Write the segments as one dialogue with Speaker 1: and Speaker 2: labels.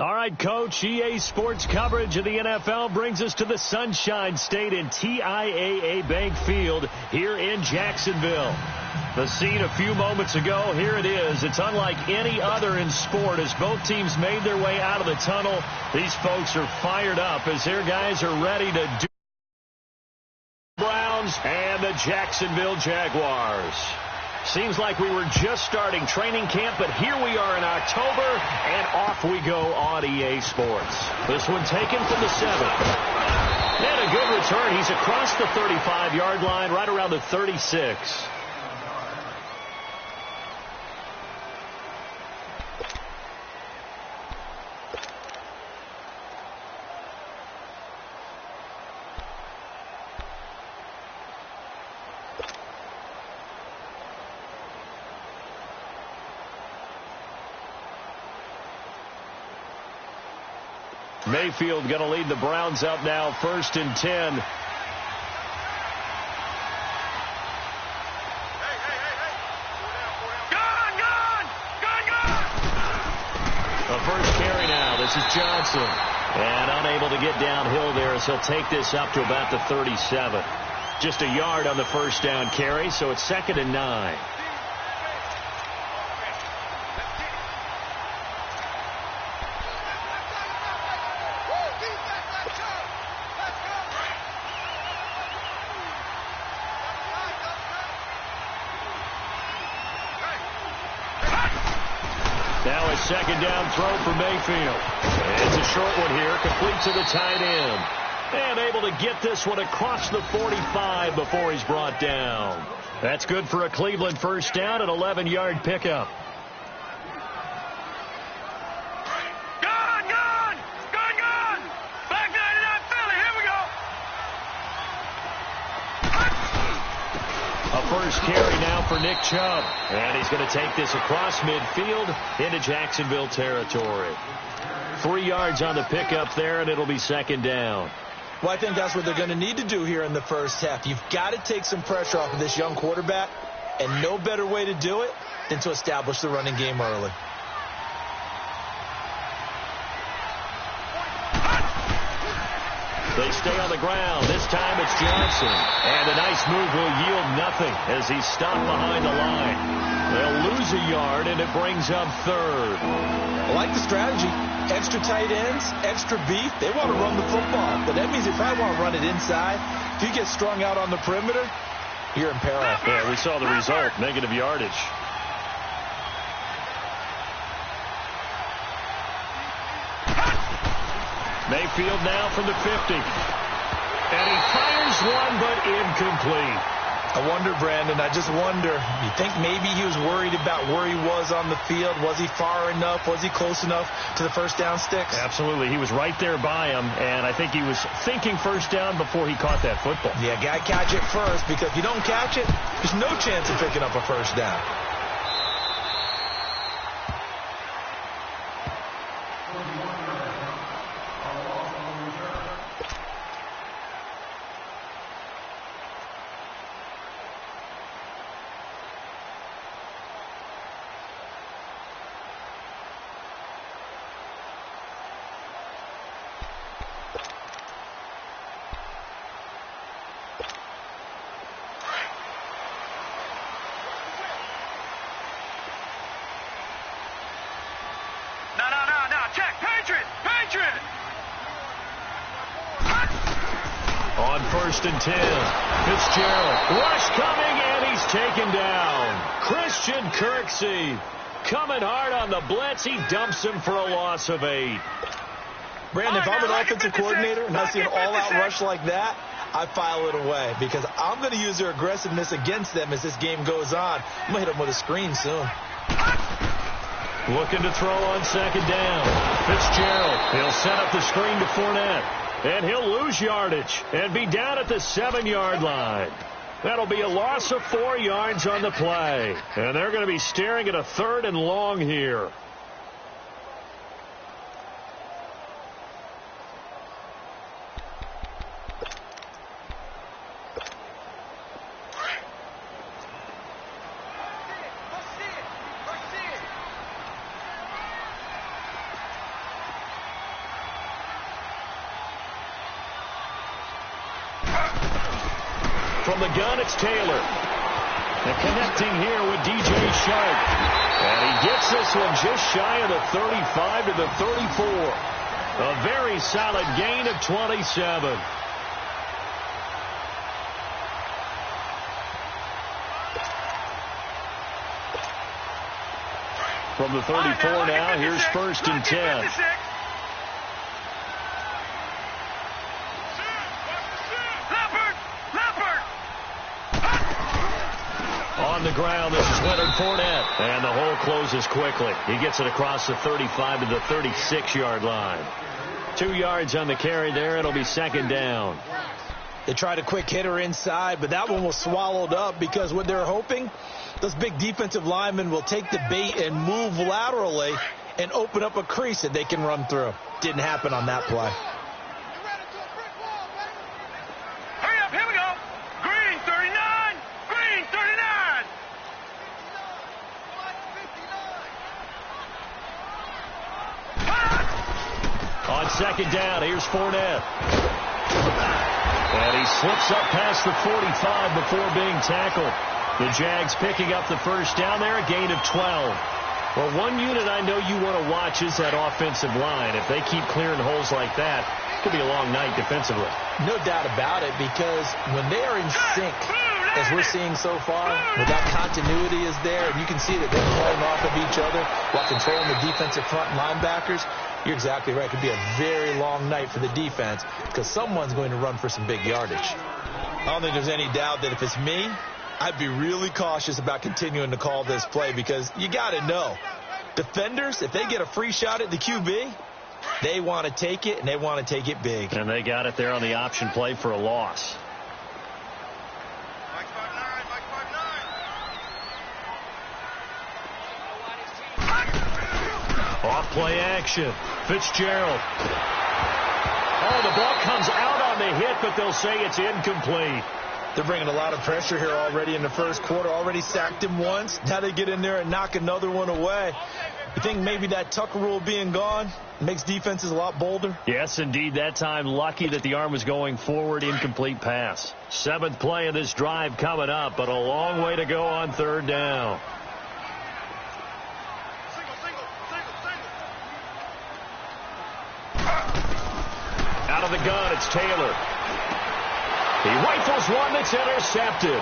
Speaker 1: All right, Coach, EA Sports coverage of the NFL brings us to the Sunshine State in TIAA Bank Field here in Jacksonville. The scene a few moments ago, here it is. It's unlike any other in sport as both teams made their way out of the tunnel. These folks are fired up as their guys are ready to do Browns and the Jacksonville Jaguars. Seems like we were just starting training camp, but here we are in October, and off we go on EA Sports. This one taken from the 7. And a good return. He's across the 35-yard line, right around the 36. Mayfield going to lead the Browns out now, 1st and 10. The first carry now. This is Johnson. And unable to get downhill there as he'll take this up to about the 37. Just a yard on the first down carry, so it's 2nd and 9. Now a second down throw for Mayfield. It's a short one here, complete to the tight end. And able to get this one across the 45 before he's brought down. That's good for a Cleveland first down, an 11-yard pickup. First carry now for Nick Chubb. And he's going to take this across midfield into Jacksonville territory. 3 yards on the pickup there, and it'll be 2nd down.
Speaker 2: Well, I think that's what they're going to need to do here in the first half. You've got to take some pressure off of this young quarterback, and no better way to do it than to establish the running game early.
Speaker 1: They stay on the ground. This time it's Johnson. And a nice move will yield nothing as he's stopped behind the line. They'll lose a yard, and it brings up 3rd.
Speaker 2: I like the strategy. Extra tight ends, extra beef. They want to run the football. But that means they probably want to run it inside. If you get strung out on the perimeter, you're in peril.
Speaker 1: Yeah, we saw the result, negative yardage. Mayfield now from the 50. And he fires one, but incomplete.
Speaker 2: I wonder, Brandon, I just wonder, you think maybe he was worried about where he was on the field? Was he far enough? Was he close enough to the first down sticks?
Speaker 1: Absolutely. He was right there by him, and I think he was thinking first down before he caught that football.
Speaker 2: Yeah, got to catch it first, because if you don't catch it, there's no chance of picking up a first down.
Speaker 1: On 1st and 10, Fitzgerald. Rush coming, and he's taken down. Christian Kirksey coming hard on the blitz. He dumps him for a loss of 8.
Speaker 2: Brandon, if I'm an offensive coordinator and I see an all-out rush like that, I file it away because I'm going to use their aggressiveness against them as this game goes on. I'm going to hit them with a screen soon.
Speaker 1: Looking to throw on 2nd down. Fitzgerald. He'll set up the screen to Fournette. And he'll lose yardage and be down at the 7-yard line. That'll be a loss of 4 yards on the play. And they're going to be staring at a 3rd and long here. From the gun, it's Taylor. And connecting here with DJ Shark. And he gets this one just shy of the 35 to the 34. A very solid gain of 27. From the 34 now, here's 1st and 10. On the ground, this is Leonard Fournette. And the hole closes quickly. He gets it across the 35 to the 36-yard line. 2 yards on the carry there. It'll be 2nd down.
Speaker 2: They tried a quick hitter inside, but that one was swallowed up because what they're hoping, those big defensive linemen will take the bait and move laterally and open up a crease that they can run through. Didn't happen on that play.
Speaker 3: Hurry up, here we go. Green 39, green 39.
Speaker 1: On 2nd down, here's Fournette. And he slips up past the 45 before being tackled. The Jags picking up the 1st down there, a gain of 12. Well, one unit I know you want to watch is that offensive line. If they keep clearing holes like that, it could be a long night defensively.
Speaker 2: No doubt about it, because when they are in sync, as we're seeing so far, when that continuity is there, and you can see that they're playing off of each other while controlling the defensive front linebackers, you're exactly right. It could be a very long night for the defense because someone's going to run for some big yardage. I don't think there's any doubt that if it's me, I'd be really cautious about continuing to call this play because you got to know, defenders, if they get a free shot at the QB, they want to take it, and they want to take it big.
Speaker 1: And they got it there on the option play for a loss. Off play action. Fitzgerald. Oh, the ball comes out on the hit, but they'll say it's incomplete.
Speaker 2: They're bringing a lot of pressure here already in the first quarter. Already sacked him once. Now they get in there and knock another one away. You think maybe that Tucker rule being gone makes defenses a lot bolder?
Speaker 1: Yes, indeed. That time, lucky that the arm was going forward. Incomplete pass. 7th play of this drive coming up, but a long way to go on 3rd down. Out of the gun, it's Taylor. He rifles one that's intercepted.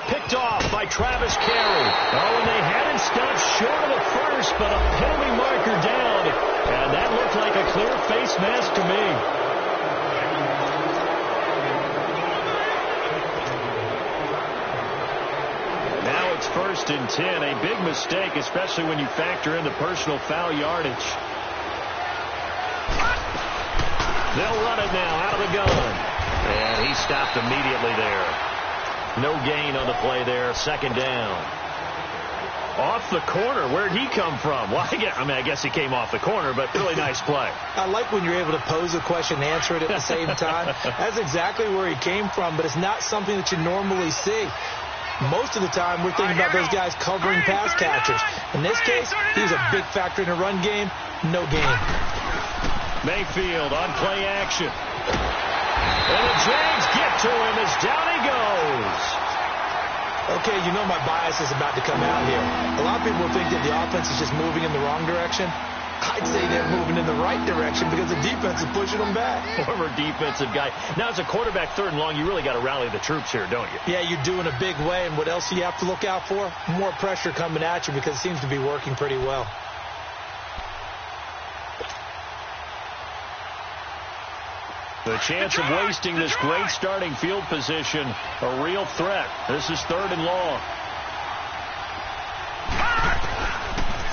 Speaker 1: Picked off by Travis Carey. Oh, and they had him stopped short of the first, but a penalty marker down. And that looked like a clear face mask to me. Now it's 1st and 10. A big mistake, especially when you factor in the personal foul yardage. They'll run it now out of the gun. And he stopped immediately there. No gain on the play there. 2nd down. Off the corner. Where'd he come from? Well, I guess he came off the corner, but really nice play.
Speaker 2: I like when you're able to pose a question and answer it at the same time. That's exactly where he came from, but it's not something that you normally see. Most of the time, we're thinking about those guys covering pass catchers. In this case, he was a big factor in the run game. No gain.
Speaker 1: Mayfield on play action. And the Jags get to him as down he goes.
Speaker 2: Okay, you know my bias is about to come out here. A lot of people think that the offense is just moving in the wrong direction. I'd say they're moving in the right direction because the defense is pushing them back.
Speaker 1: Former defensive guy. Now, as a quarterback, 3rd and long, you really got to rally the troops here, don't you?
Speaker 2: Yeah, you do in a big way. And what else do you have to look out for? More pressure coming at you because it seems to be working pretty well.
Speaker 1: The chance of wasting this great starting field position, a real threat. This is 3rd and long.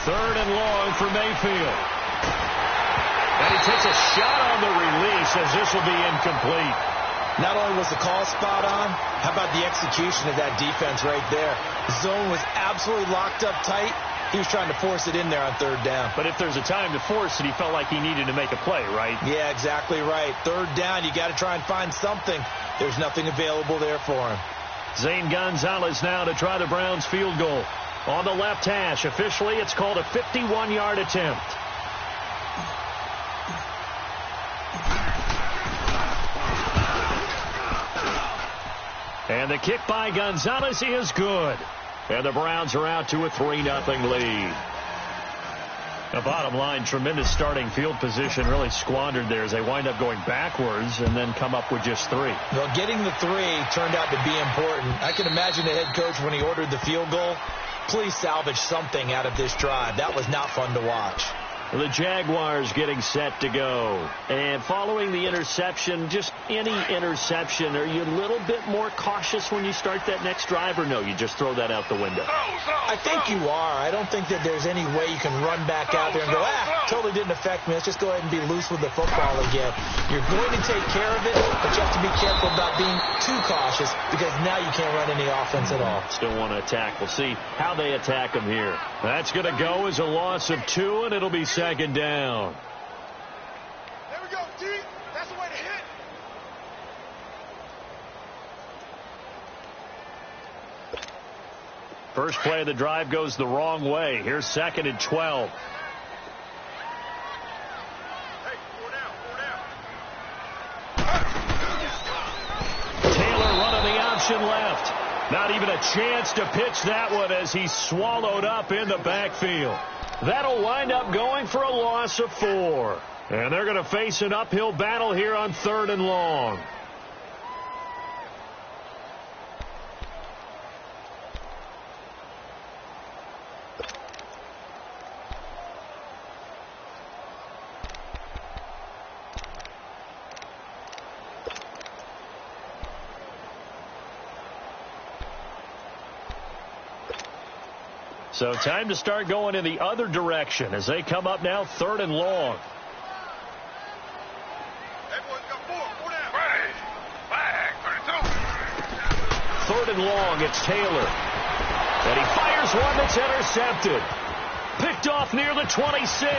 Speaker 1: 3rd and long for Mayfield. And he takes a shot on the release as this will be incomplete.
Speaker 2: Not only was the call spot on, how about the execution of that defense right there? The zone was absolutely locked up tight. He was trying to force it in there on 3rd down.
Speaker 1: But if there's a time to force it, he felt like he needed to make a play, right?
Speaker 2: Yeah, exactly right. 3rd down, you got to try and find something. There's nothing available there for him.
Speaker 1: Zane Gonzalez now to try the Browns field goal. On the left hash, officially it's called a 51-yard attempt. And the kick by Gonzalez is good. And the Browns are out to a 3-0 lead. The bottom line, tremendous starting field position, really squandered there as they wind up going backwards and then come up with just 3.
Speaker 2: Well, getting the 3 turned out to be important. I can imagine the head coach when he ordered the field goal. Please salvage something out of this drive. That was not fun to watch.
Speaker 1: The Jaguars getting set to go. And following the interception, just any interception, are you a little bit more cautious when you start that next drive, or no, you just throw that out the window?
Speaker 2: I think you are. I don't think that there's any way you can run back out there and go, totally didn't affect me. Let's just go ahead and be loose with the football again. You're going to take care of it, but you have to be careful about being too cautious because now you can't run any offense at all.
Speaker 1: Still want to attack. We'll see how they attack them here. That's going to go as a loss of 2, and it'll be second down.
Speaker 3: There we go, T. That's the way to hit.
Speaker 1: First play of the drive goes the wrong way. Here's 2nd and 12.
Speaker 3: Hey, 4 down, 4 down.
Speaker 1: Taylor running the option left. Not even a chance to pitch that one as he's swallowed up in the backfield. That'll wind up going for a loss of 4. And they're going to face an uphill battle here on 3rd and long. So time to start going in the other direction as they come up now 3rd and long.
Speaker 3: Everyone's got 4 down. Ready. Flag, 32.
Speaker 1: 3rd and long, it's Taylor. And he fires one that's intercepted. Picked off near the 26.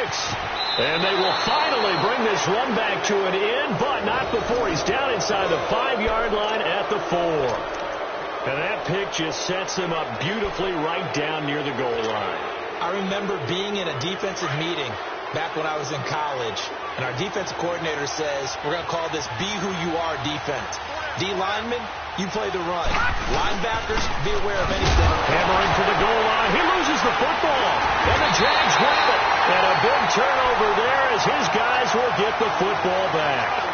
Speaker 1: And they will finally bring this run back to an end, but not before he's down inside the 5-yard line at the 4. And that pick just sets him up beautifully right down near the goal line.
Speaker 2: I remember being in a defensive meeting back when I was in college, and our defensive coordinator says, we're going to call this be who you are defense. D linemen, you play the run. Linebackers, be aware of anything.
Speaker 1: Hammering for the goal line. He loses the football. And the Jags grab it. And a big turnover there as his guys will get the football back.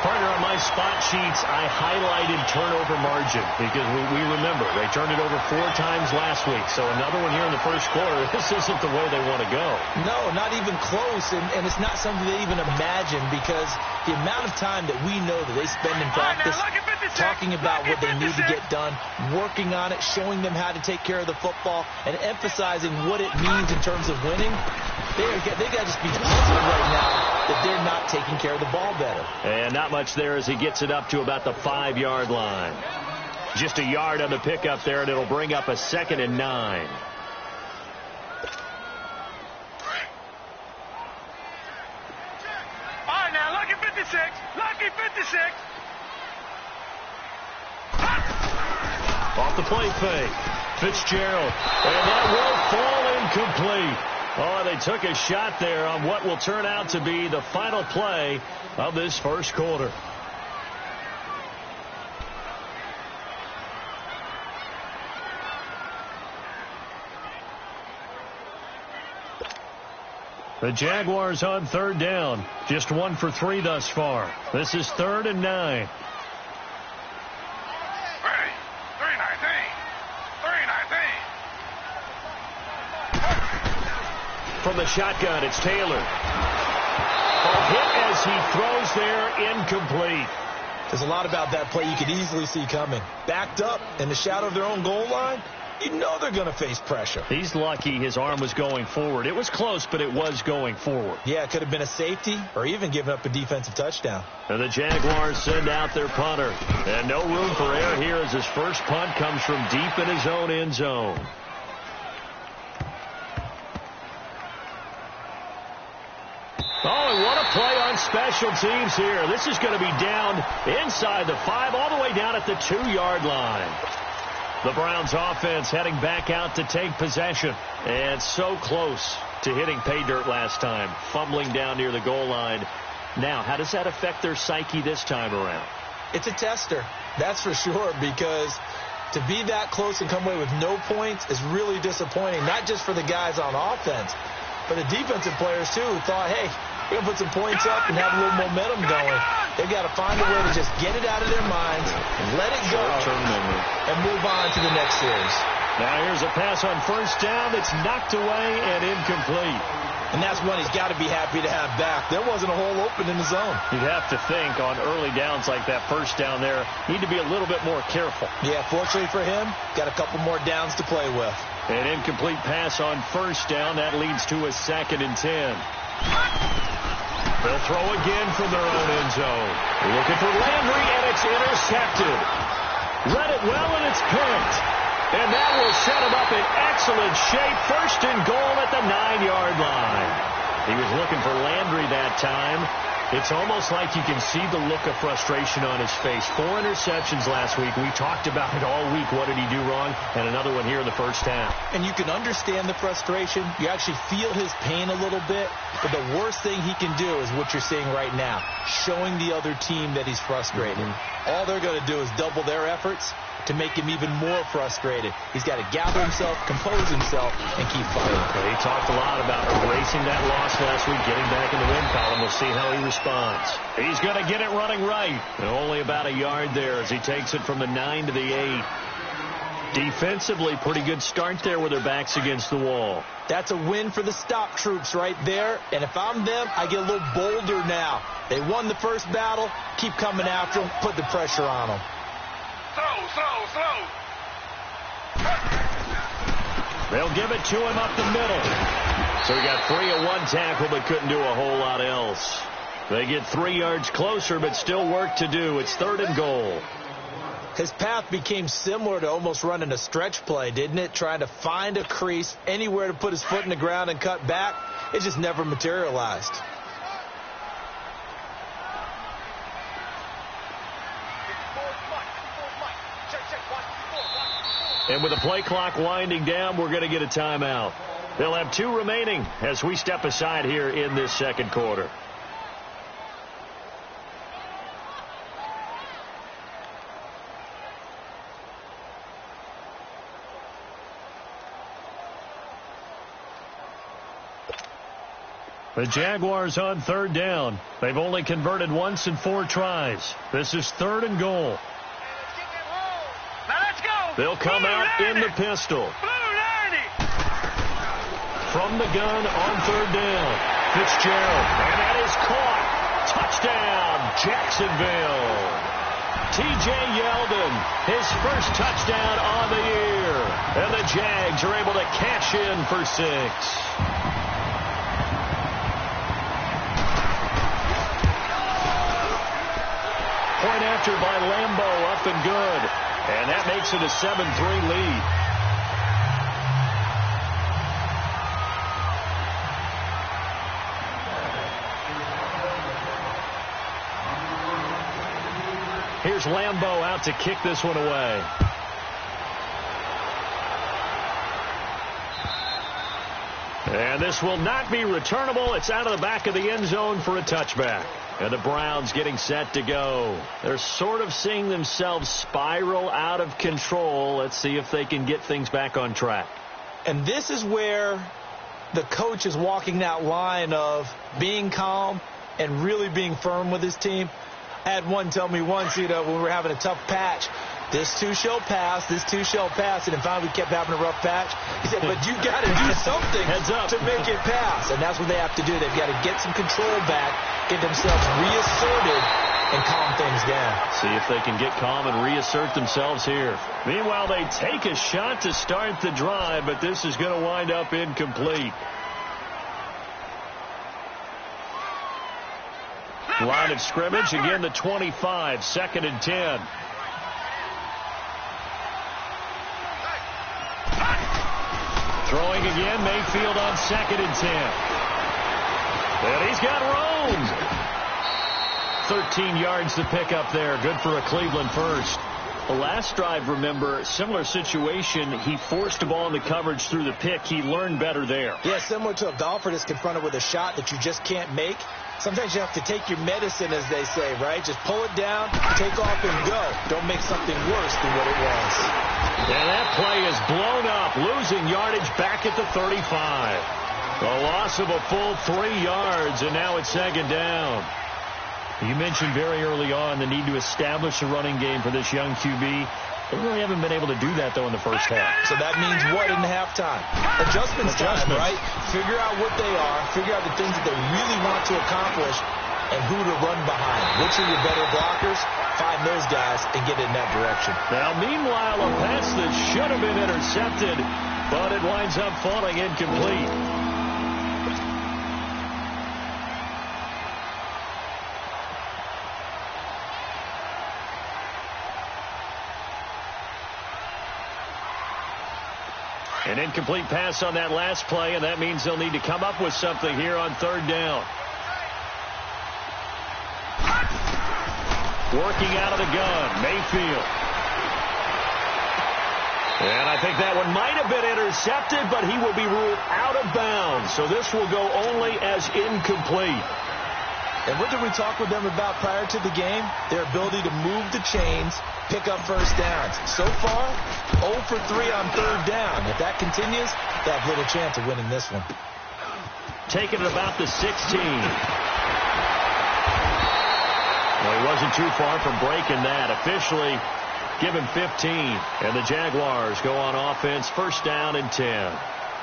Speaker 1: Partner, on my spot sheets, I highlighted turnover margin because we remember they turned it over 4 times last week. So another one here in the first quarter. This isn't the way they want to go.
Speaker 2: No, not even close. And it's not something they even imagine because the amount of time that we know that they spend in practice talking about what they need to get done, working on it, showing them how to take care of the football, and emphasizing what it means in terms of winning. They got to just be positive right now that they're not taking care of the ball better.
Speaker 1: And not much there as he gets it up to about the 5-yard line. Just a yard on the pickup there, and it'll bring up a 2nd and 9.
Speaker 3: All right, now, lucky 56. Lucky 56.
Speaker 1: Off the play fake. Fitzgerald. And that will fall incomplete. Oh, they took a shot there on what will turn out to be the final play of this first quarter. The Jaguars on 3rd down. Just 1 for 3 thus far. This is 3rd and 9.
Speaker 3: Ready. 319. 319.
Speaker 1: From the shotgun, it's Taylor. A hit as he throws there, incomplete.
Speaker 2: There's a lot about that play you could easily see coming. Backed up in the shadow of their own goal line, you know they're going to face pressure.
Speaker 1: He's lucky his arm was going forward. It was close, but it was going forward.
Speaker 2: Yeah, it could have been a safety or even given up a defensive touchdown.
Speaker 1: And the Jaguars send out their punter. And no room for error here as his first punt comes from deep in his own end zone. Oh, and what a play on special teams here. This is going to be down inside the 5, all the way down at the 2-yard line. The Browns offense heading back out to take possession. And so close to hitting pay dirt last time, fumbling down near the goal line. Now, how does that affect their psyche this time around?
Speaker 2: It's a tester. That's for sure, because to be that close and come away with no points is really disappointing, not just for the guys on offense, but the defensive players, too, who thought, hey, we're going to put some points up and have a little momentum going. They've got to find a way to just get it out of their minds, let it go, and move on to the next series.
Speaker 1: Now here's a pass on first down that's knocked away and incomplete.
Speaker 2: And that's one he's got to be happy to have back. There wasn't a hole open in the zone.
Speaker 1: You'd have to think on early downs like that first down there, need to be a little bit more careful.
Speaker 2: Yeah, fortunately for him, got a couple more downs to play with.
Speaker 1: An incomplete pass on first down. That leads to a 2nd and 10. They'll throw again from their own end zone. Looking for Landry, and it's intercepted. Read it well, and it's picked. And that will set him up in excellent shape. 1st and goal at the 9-yard line. He was looking for Landry that time. It's almost like you can see the look of frustration on his face. 4 interceptions last week. We talked about it all week. What did he do wrong? And another one here in the first half.
Speaker 2: And you can understand the frustration. You actually feel his pain a little bit. But the worst thing he can do is what you're seeing right now, showing the other team that he's frustrated. All they're going to do is double their efforts to make him even more frustrated. He's got to gather himself, compose himself, and keep fighting.
Speaker 1: He talked a lot about erasing that loss last week, getting back in the win column. We'll see how he responds. He's going to get it running right. And only about a yard there as he takes it from the 9 to the 8. Defensively, pretty good start there with their backs against the wall.
Speaker 2: That's a win for the stop troops right there. And if I'm them, I get a little bolder now. They won the first battle. Keep coming after them. Put the pressure on them.
Speaker 3: Slow.
Speaker 1: They'll give it to him up the middle. So he got free of one tackle but couldn't do a whole lot else. They get 3 yards closer but still work to do. It's 3rd and goal.
Speaker 2: His path became similar to almost running a stretch play, didn't it? Trying to find a crease, anywhere to put his foot in the ground and cut back. It just never materialized.
Speaker 1: And with the play clock winding down, we're going to get a timeout. They'll have 2 remaining as we step aside here in this second quarter. The Jaguars on 3rd down. They've only converted once in 4 tries. This is 3rd and goal. They'll come out in the pistol. From the gun on 3rd down. Fitzgerald. And that is caught. Touchdown, Jacksonville. T.J. Yeldon, his first touchdown on the year. And the Jags are able to cash in for 6. Point after by Lambo, up and good. And that makes it a 7-3 lead. Here's Lambo out to kick this one away. And this will not be returnable. It's out of the back of the end zone for a touchback. And the Browns getting set to go. They're sort of seeing themselves spiral out of control. Let's see if they can get things back on track.
Speaker 2: And this is where the coach is walking that line of being calm and really being firm with his team. I had one tell me once, when we were having a tough patch, this too shall pass, this too shall pass. And in fact, we kept having a rough patch. He said, but you got to do something to make it pass. And that's what they have to do. They've got to get some control back, get themselves reasserted, and calm things down.
Speaker 1: See if they can get calm and reassert themselves here. Meanwhile, they take a shot to start the drive, but this is going to wind up incomplete. Line of scrimmage, again the 25, 2nd and 10. Throwing again, Mayfield on 2nd and 10. And he's got room. 13 yards to pick up there. Good for a Cleveland first. The last drive, remember, similar situation. He forced the ball into coverage through the pick. He learned better there.
Speaker 2: Yeah, similar to a golfer that's confronted with a shot that you just can't make. Sometimes you have to take your medicine, as they say, right? Just pull it down, take off, and go. Don't make something worse than what it was.
Speaker 1: And that play is blown up, losing yardage back at the 35. A loss of a full 3 yards, and now it's second down. You mentioned very early on the need to establish a running game for this young QB. They really haven't been able to do that, though, in the first half.
Speaker 2: So that means what in halftime? Adjustments time, right? Figure out what they are, figure out the things that they really want to accomplish, and who to run behind. Which are your better blockers? Find those guys and get in that direction.
Speaker 1: Now, meanwhile, a pass that should have been intercepted, but it winds up falling incomplete. An incomplete pass on that last play, and that means they'll need to come up with something here on third down. Working out of the gun, Mayfield. And I think that one might have been intercepted, but he will be ruled out of bounds. So this will go only as incomplete.
Speaker 2: And what did we talk with them about prior to the game? Their ability to move the chains, pick up first downs. So far, 0 for 3 on third down. If that continues, they have little chance of winning this one.
Speaker 1: Taking it about the 16. Well, he wasn't too far from breaking that. Officially, give him 15. And the Jaguars go on offense, first down and 10.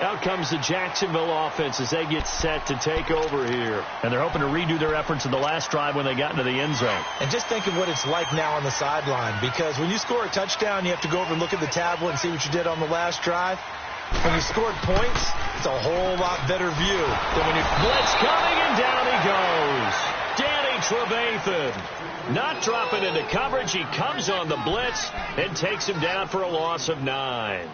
Speaker 1: Out comes the Jacksonville offense as they get set to take over here. And they're hoping to redo their efforts in the last drive when they got into the end zone.
Speaker 2: And just think of what it's like now on the sideline, because when you score a touchdown, you have to go over and look at the tablet and see what you did on the last drive. When you scored points, it's a whole lot better view than when you...
Speaker 1: Blitz coming, and down he goes. Danny Trevathan not dropping into coverage. He comes on the blitz and takes him down for a loss of 9.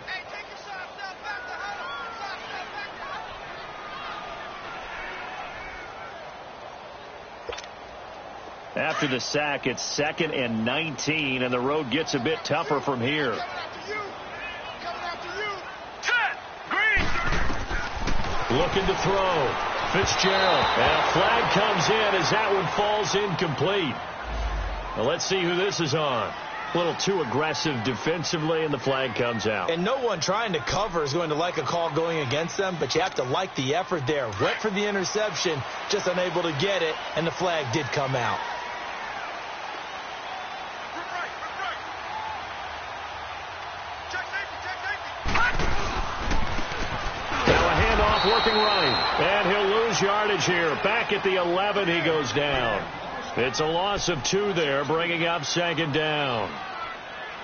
Speaker 1: After the sack, it's 2nd and 19, and the road gets a bit tougher from here. Looking to throw. Fitzgerald. And a flag comes in as that one falls incomplete. Now let's see who this is on. A little too aggressive defensively, and the flag comes out.
Speaker 2: And no one trying to cover is going to like a call going against them, but you have to like the effort there. Went for the interception, just unable to get it, and the flag did come out.
Speaker 1: Working right, and he'll lose yardage here. Back at the 11, he goes down. It's a loss of 2 there, bringing up second down.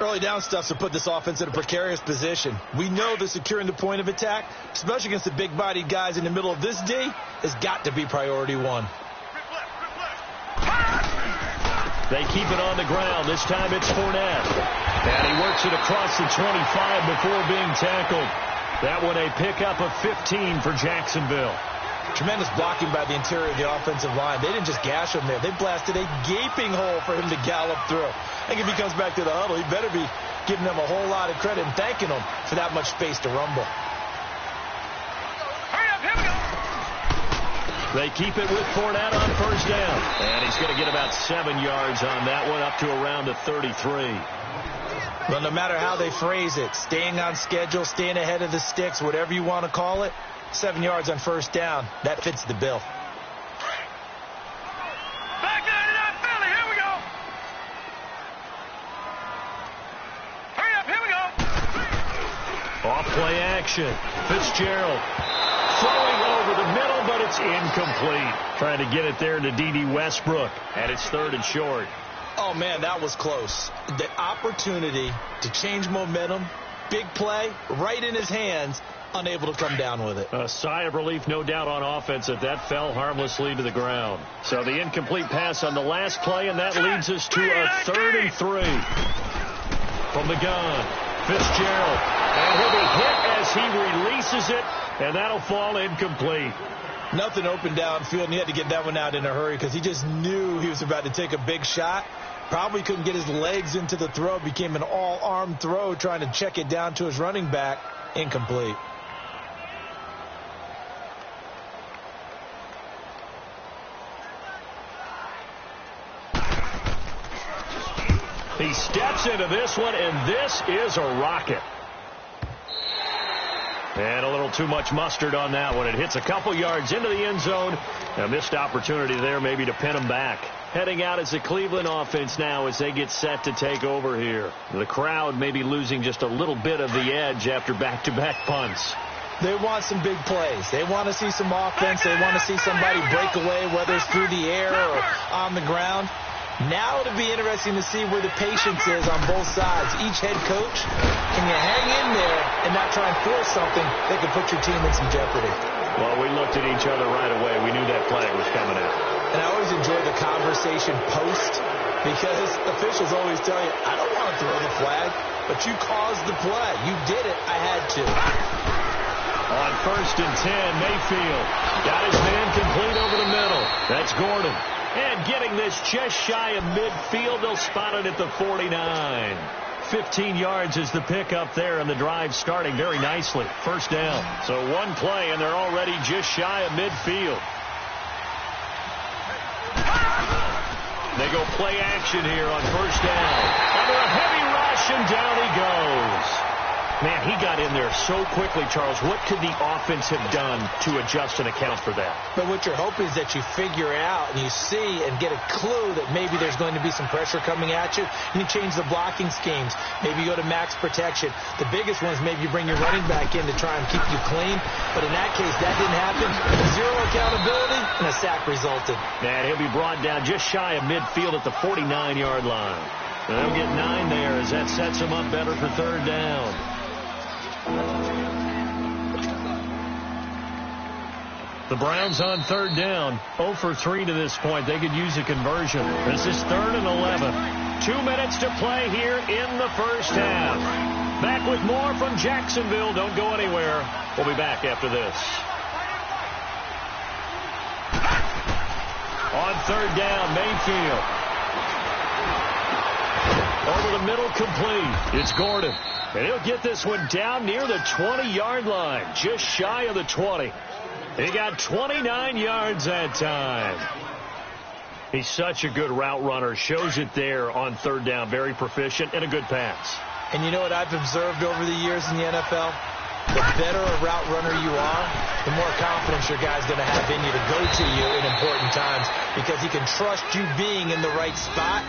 Speaker 2: Early down stuff to put this offense in a precarious position. We know that securing the point of attack, especially against the big-bodied guys in the middle of this D, has got to be priority 1.
Speaker 1: They keep it on the ground. This time it's Fournette. And he works it across the 25 before being tackled. That one a pickup of 15 for Jacksonville.
Speaker 2: Tremendous blocking by the interior of the offensive line. They didn't just gash him there. They blasted a gaping hole for him to gallop through. I think if he comes back to the huddle, he better be giving them a whole lot of credit and thanking them for that much space to rumble.
Speaker 3: Hurry up, here we go.
Speaker 1: They keep it with Fournette on first down. And he's going to get about 7 yards on that one, up to around the 33.
Speaker 2: Well, no matter how they phrase it, staying on schedule, staying ahead of the sticks, whatever you want to call it, 7 yards on first down, that fits the bill.
Speaker 3: Back 99 Philly, here we go. Hurry up, here we go.
Speaker 1: Off play action. Fitzgerald throwing over the middle, but it's incomplete. Trying to get it there to D.D. Westbrook, and it's 3rd and short.
Speaker 2: Oh, man, that was close. The opportunity to change momentum, big play, right in his hands, unable to come down with it.
Speaker 1: A sigh of relief, no doubt, on offense that that fell harmlessly to the ground. So the incomplete pass on the last play, and that leads us to a 3rd and 3. From the gun, Fitzgerald. And he'll be hit as he releases it, and that'll fall incomplete.
Speaker 2: Nothing open downfield, and he had to get that one out in a hurry because he just knew he was about to take a big shot. Probably couldn't get his legs into the throw. Became an all-arm throw trying to check it down to his running back. Incomplete.
Speaker 1: He steps into this one, and this is a rocket. And a little too much mustard on that one. It hits a couple yards into the end zone. A missed opportunity there maybe to pin him back. Heading out as the Cleveland offense now as they get set to take over here. The crowd may be losing just a little bit of the edge after back-to-back punts.
Speaker 2: They want some big plays. They want to see some offense. They want to see somebody break away, whether it's through the air or on the ground. Now it'll be interesting to see where the patience is on both sides. Each head coach, can you hang in there and not try and force something that could put your team in some jeopardy?
Speaker 1: Well, we looked at each other right away. We knew that flag was coming out.
Speaker 2: And I always enjoy the conversation post because officials always tell you, I don't want to throw the flag, but you caused the play. You did it. I had to.
Speaker 1: On 1st and 10, Mayfield got his man complete over the middle. That's Gordon. And getting this just shy of midfield, they'll spot it at the 49. 15 yards is the pickup there, and the drive starting very nicely. First down. So one play, and they're already just shy of midfield. They go play action here on first down. Under a heavy rush, and down he goes. Man, he got in there so quickly, Charles. What could the offense have done to adjust and account for that?
Speaker 2: But what you're hoping is that you figure out and you see and get a clue that maybe there's going to be some pressure coming at you. And you change the blocking schemes. Maybe you go to max protection. The biggest one is maybe you bring your running back in to try and keep you clean. But in that case, that didn't happen. Zero accountability, and a sack resulted.
Speaker 1: And he'll be brought down just shy of midfield at the 49-yard line. And they'll get 9 there as that sets them up better for third down. The Browns on third down, 0 for 3 to this point. They could use a conversion. This is 3rd and 11. 2 minutes to play here in the first half. Back with more from Jacksonville. Don't go anywhere. We'll be back after this. On third down, Mayfield. Over the middle, complete. It's Gordon. And he'll get this one down near the 20-yard line, just shy of the 20. He got 29 yards that time. He's such a good route runner. Shows it there on third down. Very proficient and a good pass.
Speaker 2: And you know what I've observed over the years in the NFL? The better a route runner you are, the more confidence your guy's going to have in you to go to you in important times because he can trust you being in the right spot.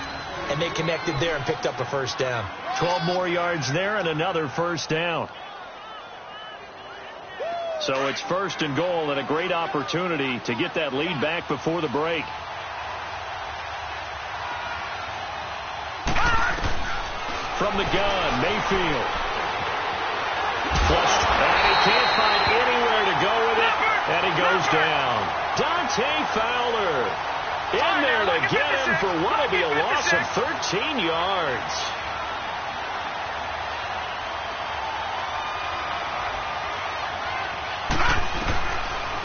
Speaker 2: And they connected there and picked up a first down.
Speaker 1: 12 more yards there and another first down. So it's 1st and goal and a great opportunity to get that lead back before the break. From the gun, Mayfield. Flushed, and he can't find anywhere to go with it, and he goes down. Dante Fowler in there to get him for what would be a loss of 13 yards.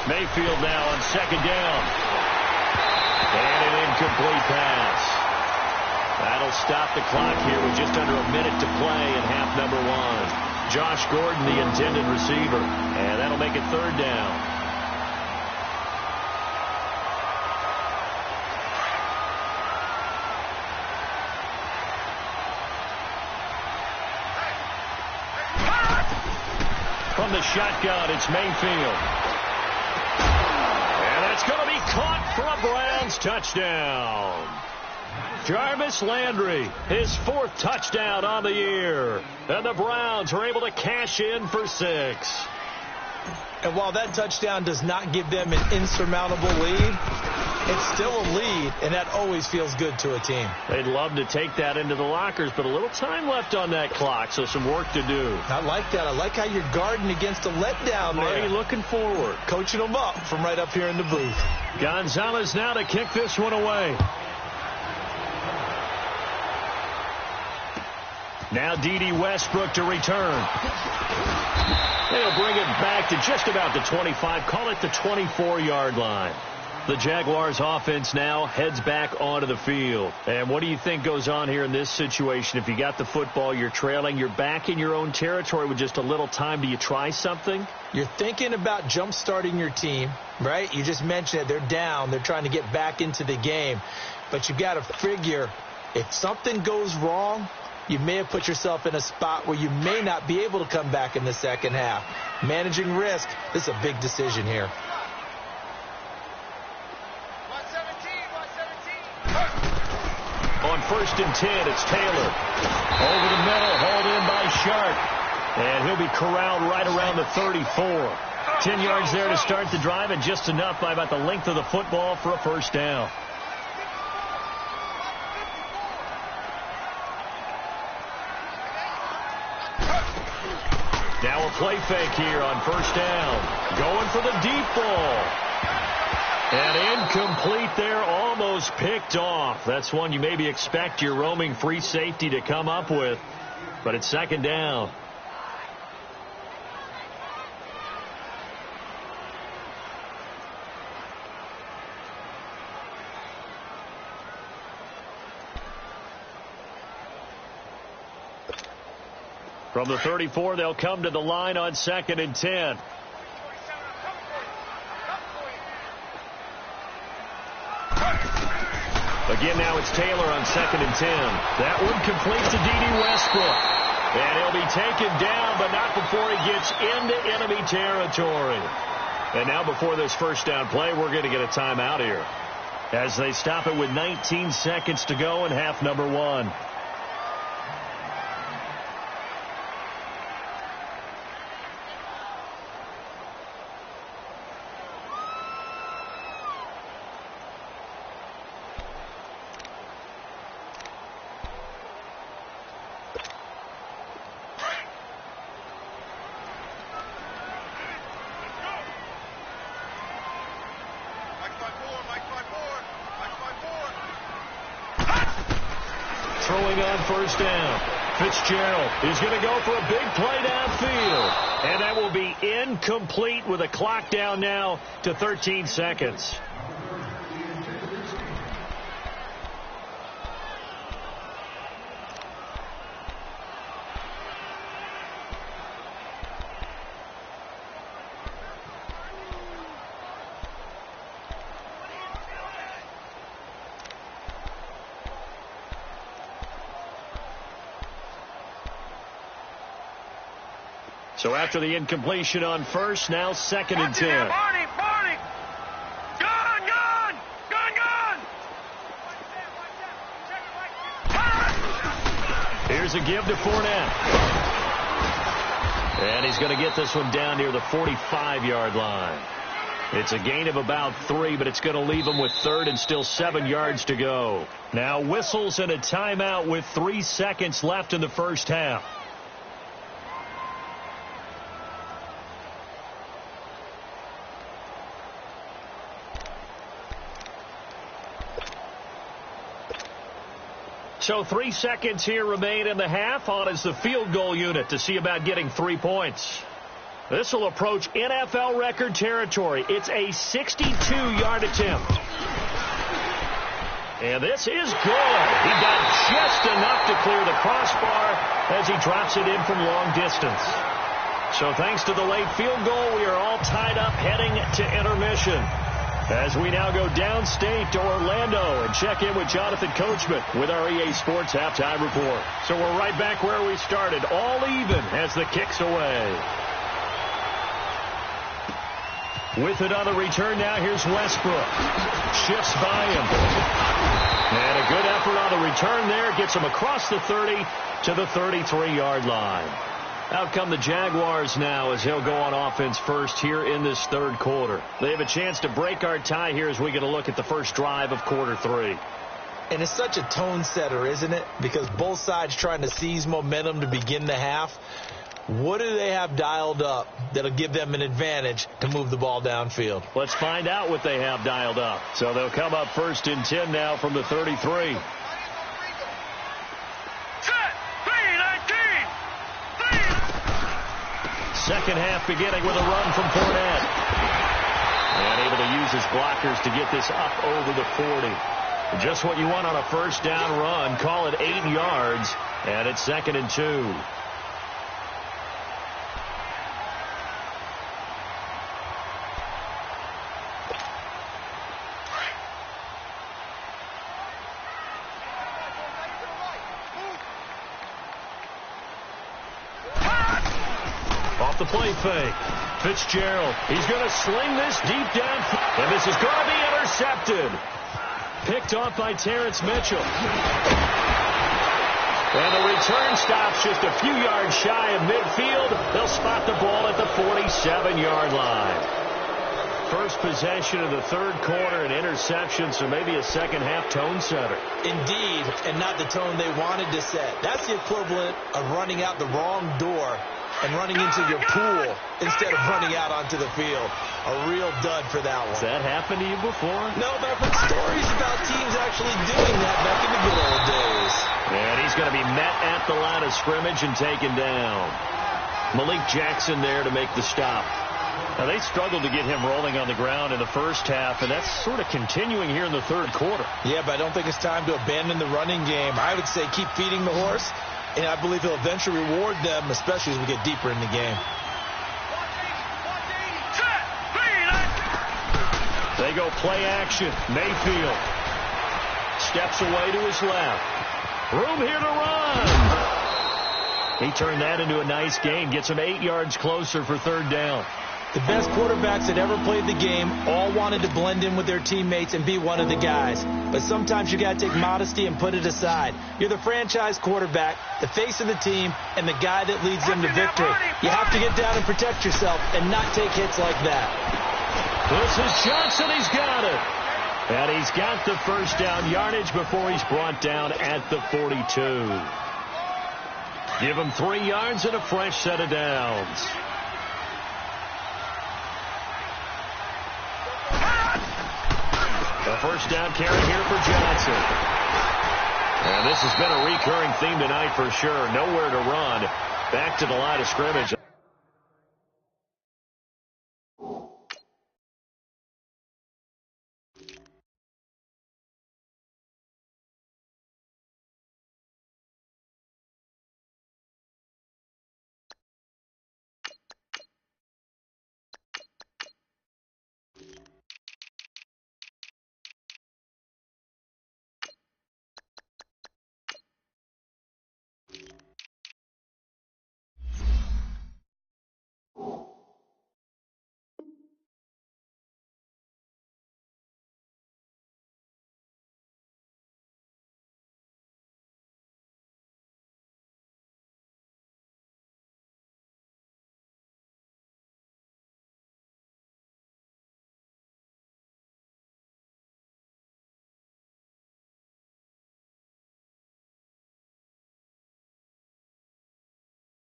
Speaker 1: Mayfield now on 2nd down. And an incomplete pass. That'll stop the clock here with just under a minute to play in half number 1. Josh Gordon, the intended receiver. And that'll make it 3rd down. From the shotgun, it's Mayfield. And that's going to be caught for a Browns touchdown. Jarvis Landry, his 4th touchdown on the year. And the Browns are able to cash in for 6.
Speaker 2: And while that touchdown does not give them an insurmountable lead, it's still a lead, and that always feels good to a team.
Speaker 1: They'd love to take that into the lockers, but a little time left on that clock, so some work to do.
Speaker 2: I like that. I like how you're guarding against a letdown there.
Speaker 1: Already looking forward.
Speaker 2: Coaching them up from right up here in the booth.
Speaker 1: Gonzalez now to kick this one away. Now D.D. Westbrook to return. They'll bring it back to just about the 25. Call it the 24-yard line. The Jaguars offense now heads back onto the field. And what do you think goes on here in this situation? If you got the football, you're trailing, you're back in your own territory with just a little time. Do you try something?
Speaker 2: You're thinking about jump-starting your team, right? You just mentioned it. They're down. They're trying to get back into the game. But you've got to figure if something goes wrong, you may have put yourself in a spot where you may not be able to come back in the second half. Managing risk, this is a big decision here.
Speaker 1: On 1st and 10, it's Taylor. Over the middle, hauled in by Sharp. And he'll be corralled right around the 34. 10 yards there to start the drive, and just enough by about the length of the football for a first down. Now a play fake here on 1st down. Going for the deep ball. And incomplete there, almost picked off. That's one you maybe expect your roaming free safety to come up with. But it's 2nd down. From the 34, they'll come to the line on 2nd and 10. Again, now it's Taylor on 2nd and 10. That one complete to D.D. Westbrook. And he'll be taken down, but not before he gets into enemy territory. And now before this first down play, we're going to get a timeout here, as they stop it with 19 seconds to go in half number 1. Throwing on 1st down. Fitzgerald is going to go for a big play downfield. And that will be incomplete with a clock down now to 13 seconds. So after the incompletion on 1st, now 2nd and 10.
Speaker 3: Barney! Gun!
Speaker 1: Here's a give to Fournette. And he's going to get this one down near the 45-yard line. It's a gain of about 3, but it's going to leave him with 3rd and still 7 yards to go. Now whistles and a timeout with 3 seconds left in the first half. So 3 seconds here remain in the half. On is the field goal unit to see about getting 3 points. This will approach NFL record territory. It's a 62-yard attempt. And this is good. He got just enough to clear the crossbar as he drops it in from long distance. So thanks to the late field goal, we are all tied up heading to intermission, as we now go downstate to Orlando and check in with Jonathan Coachman with our EA Sports Halftime Report. So we're right back where we started, all even as the kick's away. With it on the return now, here's Westbrook. Shifts by him. And a good effort on the return there. Gets him across the 30 to the 33-yard line. Out come the Jaguars now as he'll go on offense first here in this 3rd quarter. They have a chance to break our tie here as we get a look at the first drive of quarter 3.
Speaker 2: And it's such a tone setter, isn't it? Because both sides trying to seize momentum to begin the half. What do they have dialed up that'll give them an advantage to move the ball downfield?
Speaker 1: Let's find out what they have dialed up. So they'll come up 1st and 10 now from the 33. Second half beginning with a run from Fournette. And able to use his blockers to get this up over the 40. Just what you want on a first down run. Call it 8 yards. And it's 2nd and 2. Off the play fake. Fitzgerald. He's going to sling this deep down. And this is going to be intercepted. Picked off by Terrence Mitchell. And the return stops just a few yards shy of midfield. They'll spot the ball at the 47-yard line. First possession of the third quarter, an interception, so maybe a second-half tone setter.
Speaker 2: Indeed, and not the tone they wanted to set. That's the equivalent of running out the wrong door and running into your pool instead of running out onto the field. A real dud for that one.
Speaker 1: Has that happened to you before?
Speaker 2: No, but I've heard stories about teams actually doing that back in the good old days.
Speaker 1: And he's going to be met at the line of scrimmage and taken down. Malik Jackson there to make the stop. Now, they struggled to get him rolling on the ground in the first half, and that's sort of continuing here in the third quarter.
Speaker 2: Yeah, but I don't think it's time to abandon the running game. I would say keep feeding the horse, and I believe he'll eventually reward them, especially as we get deeper in the game.
Speaker 1: They go play action. Mayfield steps away to his left. Room here to run. He turned that into a nice gain. Gets him 8 yards closer for third down.
Speaker 2: The best quarterbacks that ever played the game all wanted to blend in with their teammates and be one of the guys. But sometimes you got to take modesty and put it aside. You're the franchise quarterback, the face of the team, and the guy that leads them to victory. You have to get down and protect yourself and not take hits like that.
Speaker 1: This is Johnson. He's got it. And he's got the first down yardage before he's brought down at the 42. Give him 3 yards and a fresh set of downs. A first down carry here for Johnson. And this has been a recurring theme tonight for sure. Nowhere to run. Back to the line of scrimmage.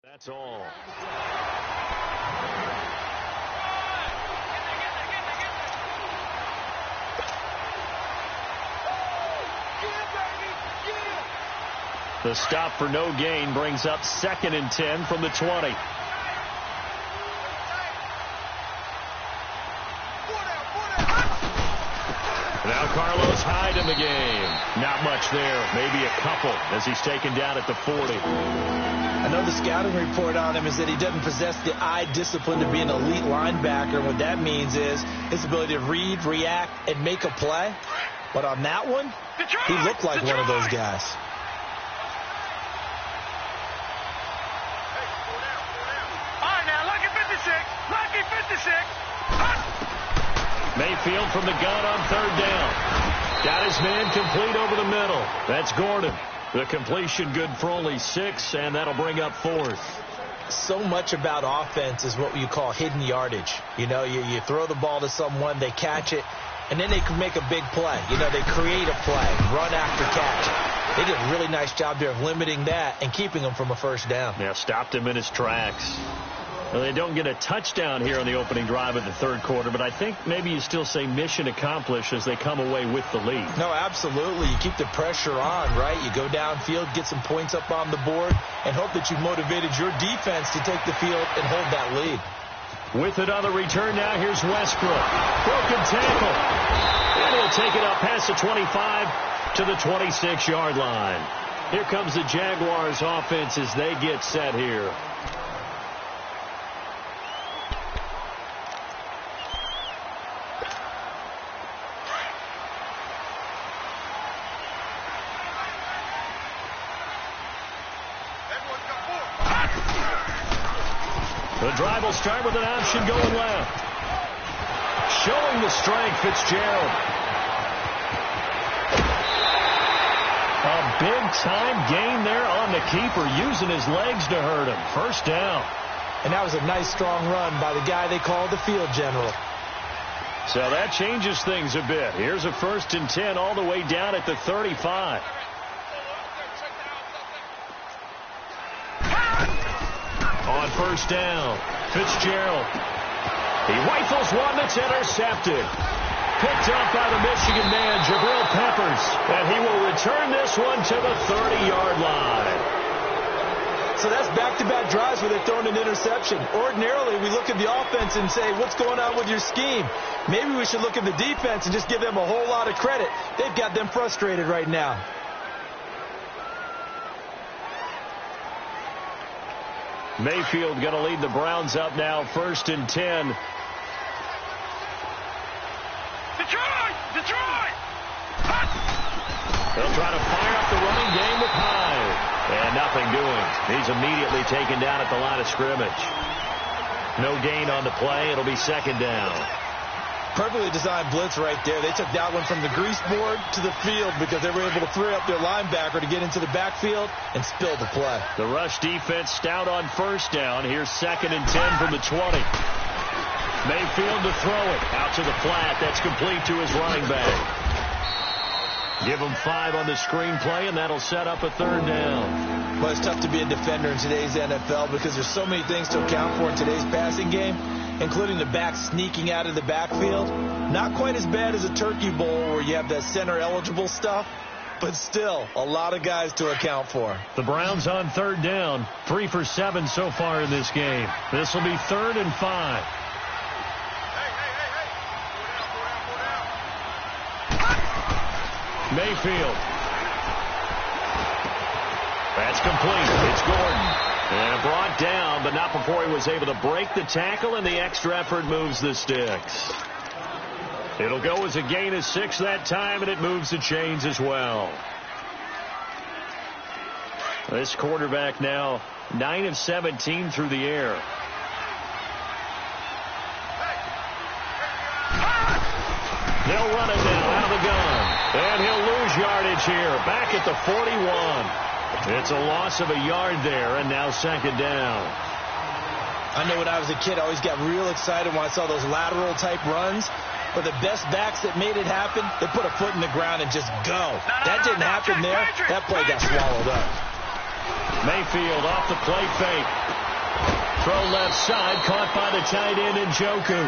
Speaker 1: That's all. The stop for no gain brings up 2nd and 10 from the 20. Now Carlos Hyde in the game. Not much there. Maybe a couple as he's taken down at the 40.
Speaker 2: I know the scouting report on him is that he doesn't possess the eye discipline to be an elite linebacker. And what that means is his ability to read, react, and make a play. But on that one, he looked like one of those guys.
Speaker 3: All right, now, lucky 56. Lucky 56.
Speaker 1: Mayfield from the gun on third down. Got his man complete over the middle. That's Gordon. The completion good for only 6, and that'll bring up 4th.
Speaker 2: So much about offense is what you call hidden yardage. You know, you throw the ball to someone, they catch it, and then they can make a big play. You know, they create a play, run after catch. They did a really nice job there of limiting that and keeping him from a first down.
Speaker 1: Yeah, stopped him in his tracks. Well, they don't get a touchdown here on the opening drive of the third quarter, but I think maybe you still say mission accomplished as they come away with the lead.
Speaker 2: No, absolutely. You keep the pressure on, right? You go downfield, get some points up on the board, and hope that you've motivated your defense to take the field and hold that lead.
Speaker 1: With it on the return now, here's Westbrook. Broken tackle. And he'll take it up past the 25 to the 26-yard line. Here comes the Jaguars offense as they get set here. The drive will start with an option going left. Showing the strength, Fitzgerald. A big-time gain there on the keeper, using his legs to hurt him. First down.
Speaker 2: And that was a nice, strong run by the guy they called the field general.
Speaker 1: So that changes things a bit. Here's a 1st and 10 all the way down at the 35. On first down, Fitzgerald. He rifles one that's intercepted. Picked up by the Michigan man, Jabril Peppers. And he will return this one to the 30-yard line.
Speaker 2: So that's back-to-back drives where they're throwing an interception. Ordinarily, we look at the offense and say, what's going on with your scheme? Maybe we should look at the defense and just give them a whole lot of credit. They've got them frustrated right now.
Speaker 1: Mayfield going to lead the Browns up now, 1st and 10.
Speaker 3: Detroit! Detroit!
Speaker 1: They'll try to fire up the running game with Hyde. And nothing doing. He's immediately taken down at the line of scrimmage. No gain on the play. It'll be 2nd down.
Speaker 2: Perfectly designed blitz right there. They took that one from the grease board to the field because they were able to free up their linebacker to get into the backfield and spill the play.
Speaker 1: The rush defense stout on first down. Here's 2nd and 10 from the 20. Mayfield to throw it. Out to the flat. That's complete to his running back. Give him 5 on the screen play, and that'll set up a 3rd down.
Speaker 2: Well, it's tough to be a defender in today's NFL because there's so many things to account for in today's passing game, including the back sneaking out of the backfield. Not quite as bad as a Turkey Bowl where you have that center-eligible stuff, but still a lot of guys to account for.
Speaker 1: The Browns on 3rd down, 3 for 7 so far in this game. This will be 3rd and 5. Mayfield. That's complete. It's Gordon. And brought down, but not before he was able to break the tackle, and the extra effort moves the sticks. It'll go as a gain of 6 that time, and it moves the chains as well. This quarterback now 9 of 17 through the air. They'll run it now out of the gun. And he'll lose yardage here. Back at the 41. It's a loss of a yard there, and now 2nd down.
Speaker 2: I know when I was a kid, I always got real excited when I saw those lateral-type runs. But the best backs that made it happen, they put a foot in the ground and just go. That didn't happen there. That play got swallowed up.
Speaker 1: Mayfield off the play fake. Throw left side, caught by the tight end Njoku.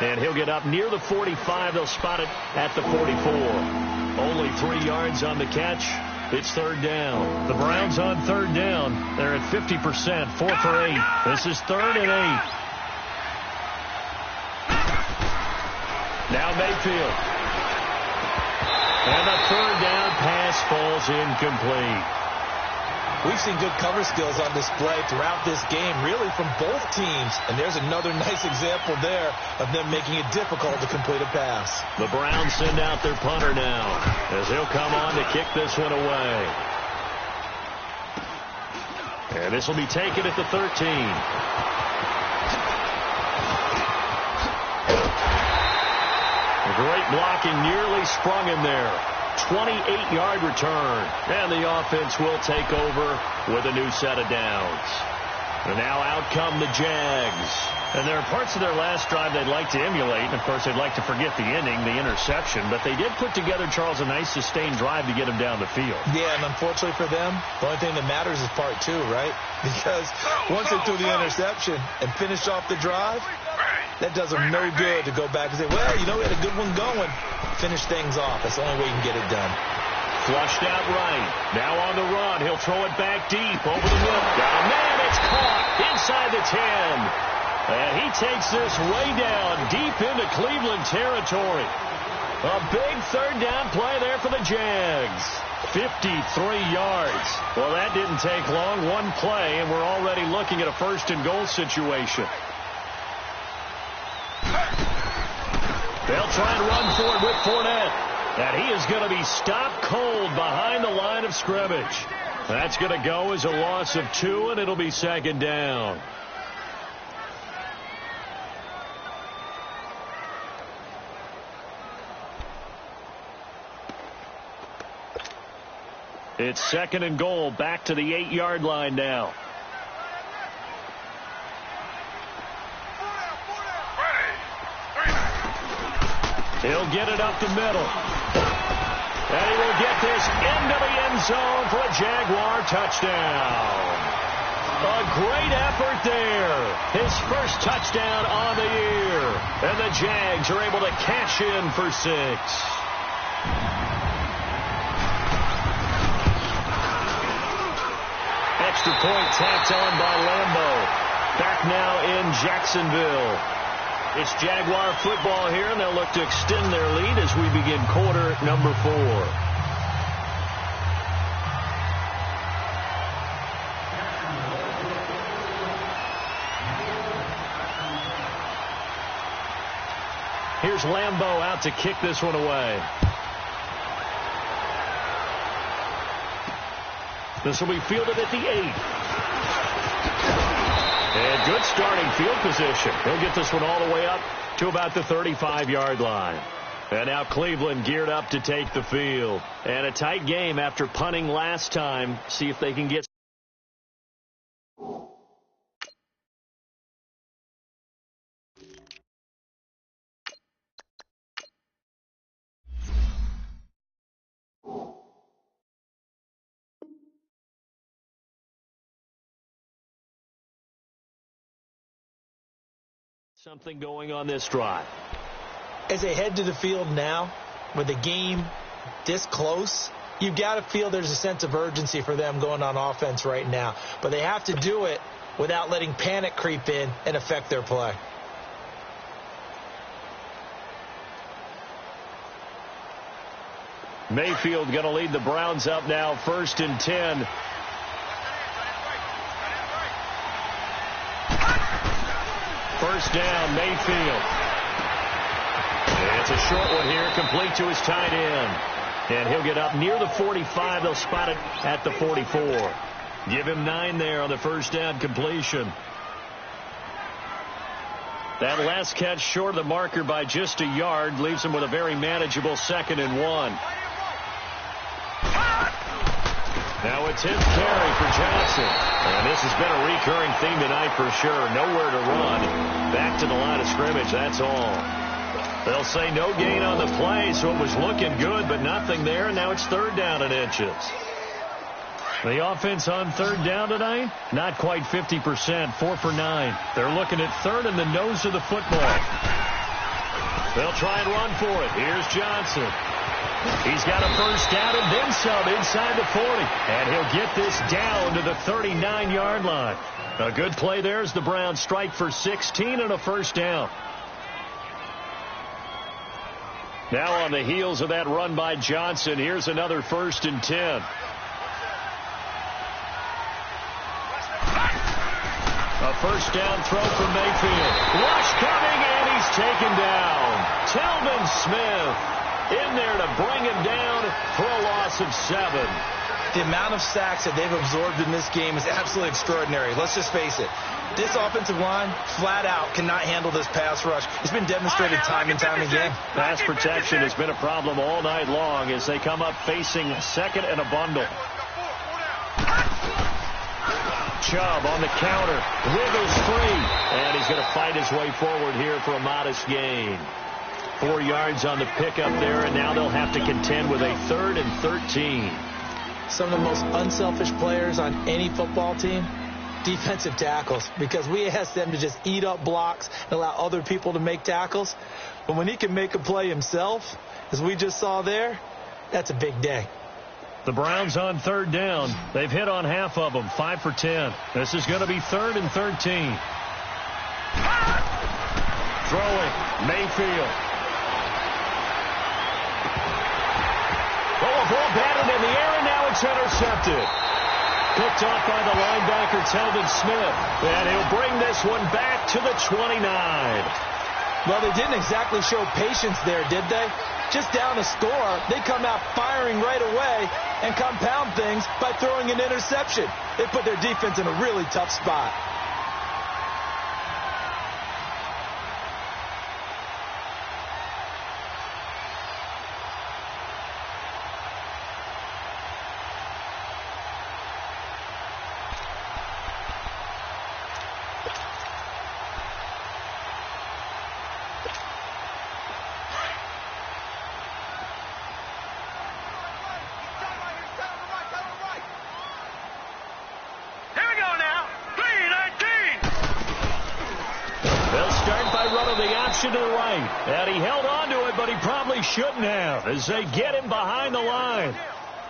Speaker 1: And he'll get up near the 45. They'll spot it at the 44. Only 3 yards on the catch. It's 3rd down. The Browns on 3rd down. They're at 50%, 4 for 8. This is 3rd and 8. Now Mayfield. And the 3rd down pass falls incomplete.
Speaker 2: We've seen good cover skills on display throughout this game, really from both teams. And there's another nice example there of them making it difficult to complete a pass.
Speaker 1: The Browns send out their punter now as he'll come on to kick this one away. And this will be taken at the 13. Great blocking, nearly sprung him there. 28-yard return. And the offense will take over with a new set of downs. And now out come the Jags. And there are parts of their last drive they'd like to emulate. And, of course, they'd like to forget the ending, the interception. But they did put together, Charles, a nice sustained drive to get him down the field.
Speaker 2: Yeah, and unfortunately for them, the only thing that matters is part 2, right? Because once they threw the interception and finished off the drive, that does them no good to go back and say, well, you know, we had a good one going. Finish things off. That's the only way you can get it done.
Speaker 1: Flushed out right. Now on the run. He'll throw it back deep over the middle. Got a man. It's caught inside the 10. And he takes this way down deep into Cleveland territory. A big third down play there for the Jags. 53 yards. Well, that didn't take long. One play, and we're already looking at a first-and-goal situation. They'll try and run for it with Fournette. And he is going to be stopped cold behind the line of scrimmage. That's going to go as a loss of 2, and it'll be second down. It's second and goal, back to the 8-yard line now. He'll get it up the middle. And he will get this into the end zone for a Jaguar touchdown. A great effort there. His first touchdown on the year. And the Jags are able to cash in for 6. Extra point tacked on by Lambeau. Back now in Jacksonville. It's Jaguar football here, and they'll look to extend their lead as we begin quarter number 4. Here's Lambeau out to kick this one away. This will be fielded at the 8. And good starting field position. He'll get this one all the way up to about the 35-yard line. And now Cleveland geared up to take the field. And a tight game after punting last time. See if they can get... something going on this drive.
Speaker 2: As they head to the field now, with the game this close, you've got to feel there's a sense of urgency for them going on offense right now. But they have to do it without letting panic creep in and affect their play.
Speaker 1: Mayfield going to lead the Browns up now, 1st and 10. First down, Mayfield. It's a short one here, complete to his tight end. And he'll get up near the 45. They'll spot it at the 44. Give him 9 there on the first down completion. That last catch short of the marker by just a yard leaves him with a very manageable 2nd and 1. Now it's his carry for Johnson. And this has been a recurring theme tonight for sure. Nowhere to run. Back to the line of scrimmage, that's all. They'll say no gain on the play, so it was looking good, but nothing there, and now it's 3rd down and inches. The offense on 3rd down tonight, not quite 50%, 4 for 9. They're looking at 3rd in the nose of the football. They'll try and run for it. Here's Johnson. He's got a first down and then some inside the 40. And he'll get this down to the 39-yard line. A good play there as the Browns strike for 16 and a first down. Now on the heels of that run by Johnson, here's another 1st and 10. A first down throw from Mayfield. Rush coming, and he's taken down. Telvin Smith in there to bring him down for a loss of 7.
Speaker 2: The amount of sacks that they've absorbed in this game is absolutely extraordinary. Let's just face it. This offensive line, flat out, cannot handle this pass rush. It's been demonstrated time and time again.
Speaker 1: Pass protection has been a problem all night long as they come up facing 2nd and a bundle. Chubb on the counter. Wiggles free. And he's going to fight his way forward here for a modest gain. 4 yards on the pickup there, and now they'll have to contend with a 3rd and 13.
Speaker 2: Some of the most unselfish players on any football team, defensive tackles, because we ask them to just eat up blocks and allow other people to make tackles. But when he can make a play himself, as we just saw there, that's a big day.
Speaker 1: The Browns on 3rd down. They've hit on half of them, 5 for 10. This is going to be 3rd and 13. Throwing, Mayfield. Oh, a ball batted in the air, and now it's intercepted. Picked off by the linebacker, Telvin Smith. And he'll bring this one back to the 29.
Speaker 2: Well, they didn't exactly show patience there, did they? Just down a score, they come out firing right away and compound things by throwing an interception. They put their defense in a really tough spot.
Speaker 1: To the right, and he held on to it, but he probably shouldn't have as they get him behind the line.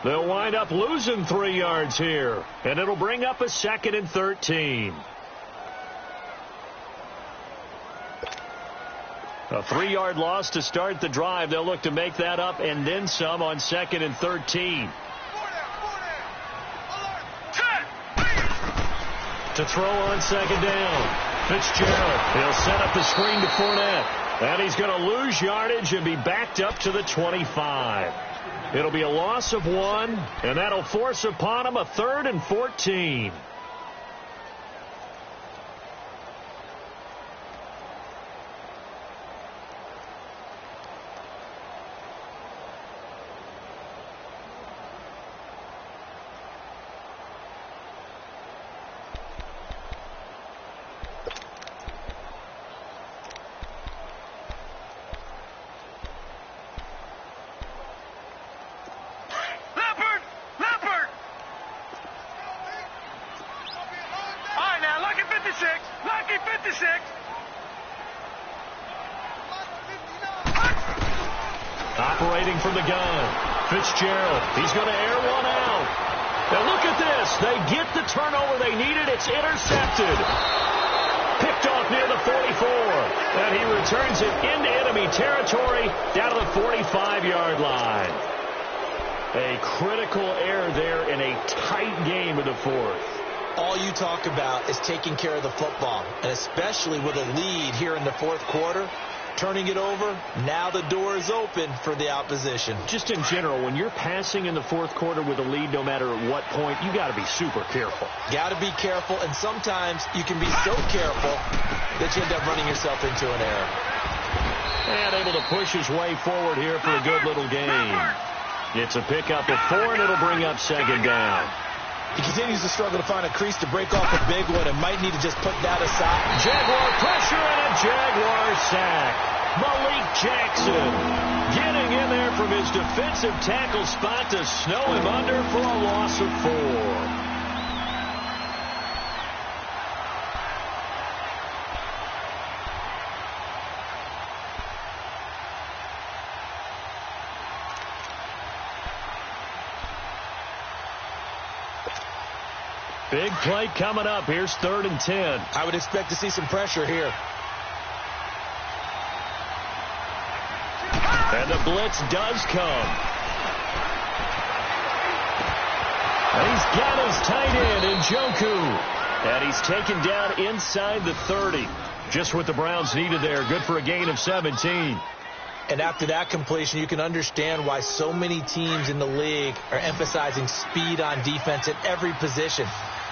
Speaker 1: They'll wind up losing 3 yards here, and it'll bring up a 2nd and 13. A 3-yard loss to start the drive. They'll look to make that up and then some on 2nd and 13. To throw on 2nd down. Fitzgerald, he'll set up the screen to Fournette. And he's going to lose yardage and be backed up to the 25. It'll be a loss of 1, and that'll force upon him a 3rd and 14. Operating from the gun, Fitzgerald. He's going to air one out. Now look at this. They get the turnover they needed. It's intercepted. Picked off near the 44. And he returns it into enemy territory down to the 45-yard line. A critical error there in a tight game of the 4th.
Speaker 2: All you talk about is taking care of the football, and especially with a lead here in the 4th quarter. Turning it over, now the door is open for the opposition.
Speaker 1: Just in general, when you're passing in the 4th quarter with a lead, no matter at what point, you got to be super careful.
Speaker 2: Got to be careful, and sometimes you can be so careful that you end up running yourself into an error.
Speaker 1: And able to push his way forward here for a good little gain. It's a pickup of 4, and it'll bring up 2nd down.
Speaker 2: He continues to struggle to find a crease to break off a big one and might need to just put that aside.
Speaker 1: Jaguar pressure and a Jaguar sack. Malik Jackson getting in there from his defensive tackle spot to snow him under for a loss of 4. Big play coming up. Here's 3rd and 10.
Speaker 2: I would expect to see some pressure here.
Speaker 1: And the blitz does come. And he's got his tight end, Njoku. And he's taken down inside the 30. Just what the Browns needed there. Good for a gain of 17.
Speaker 2: And after that completion, you can understand why so many teams in the league are emphasizing speed on defense at every position.